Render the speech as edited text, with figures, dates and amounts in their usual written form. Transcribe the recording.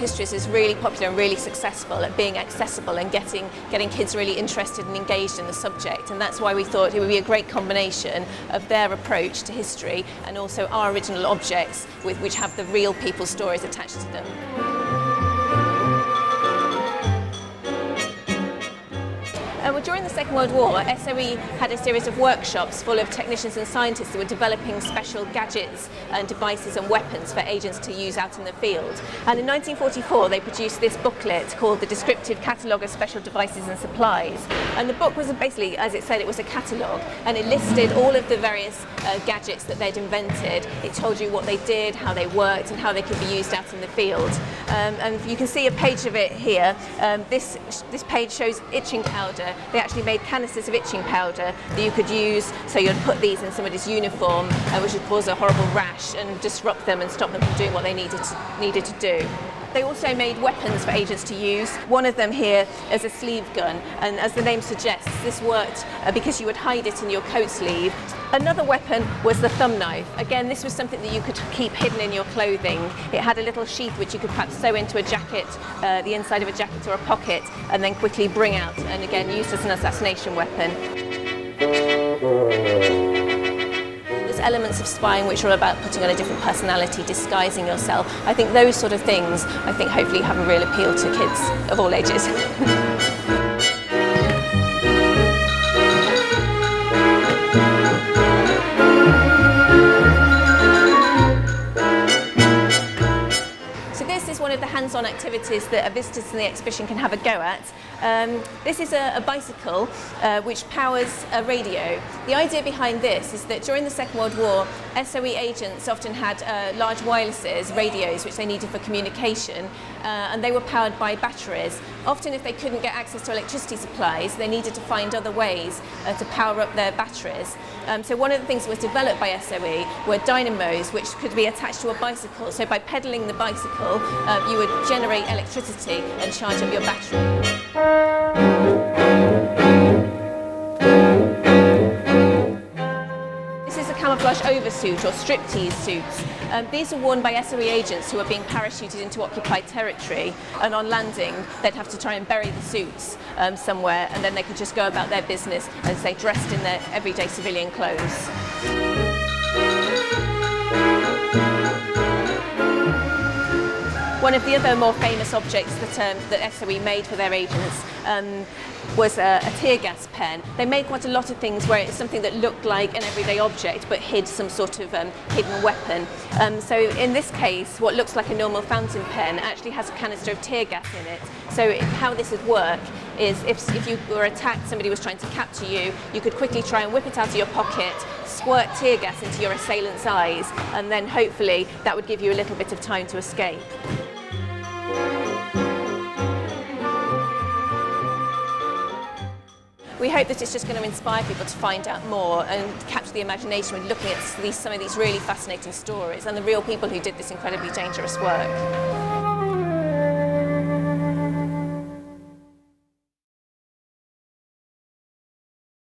Histories is really popular and really successful at being accessible and getting kids really interested and engaged in the subject, and that's why we thought it would be a great combination of their approach to history and also our original objects which have the real people's stories attached to them. Well, during the Second World War, SOE had a series of workshops full of technicians and scientists who were developing special gadgets and devices and weapons for agents to use out in the field. And in 1944 they produced this booklet called the Descriptive Catalogue of Special Devices and Supplies. And the book was basically, as it said, it was a catalogue, and it listed all of the various gadgets that they'd invented. It told you what they did, how they worked, and how they could be used out in the field. And you can see a page of it here. This page shows itching powder. They actually made canisters of itching powder that you could use, so you'd put these in somebody's uniform, which would cause a horrible rash and disrupt them and stop them from doing what they needed to do. They also made weapons for agents to use. One of them here is a sleeve gun, and as the name suggests, this worked because you would hide it in your coat sleeve. Another weapon was the thumb knife. Again, this was something that you could keep hidden in your clothing. It had a little sheath which you could perhaps sew into a jacket, the inside of a jacket or a pocket, and then quickly bring out, and again used as an assassination weapon. There's elements of spying which are about putting on a different personality, disguising yourself. I think those sort of things, hopefully have a real appeal to kids of all ages. One of the hands-on activities that visitors in the exhibition can have a go at. This is a bicycle which powers a radio. The idea behind this is that during the Second World War, SOE agents often had large wirelesses, radios, which they needed for communication, and they were powered by batteries. Often if they couldn't get access to electricity supplies, they needed to find other ways to power up their batteries. So one of the things that was developed by SOE were dynamos, which could be attached to a bicycle. So by pedalling the bicycle, you would generate electricity and charge up your battery. This is a camouflage oversuit or striptease suits. These are worn by SOE agents who are being parachuted into occupied territory, and on landing they'd have to try and bury the suits somewhere, and then they could just go about their business and stay dressed in their everyday civilian clothes. One of the other more famous objects that SOE made for their agents was a tear gas pen. They made quite a lot of things where it's something that looked like an everyday object but hid some sort of hidden weapon. So in this case, what looks like a normal fountain pen actually has a canister of tear gas in it. So how this would work is if you were attacked, somebody was trying to capture you, you could quickly try and whip it out of your pocket, squirt tear gas into your assailant's eyes, and then hopefully that would give you a little bit of time to escape. We hope that it's just going to inspire people to find out more and capture the imagination when looking at some of these really fascinating stories and the real people who did this incredibly dangerous work.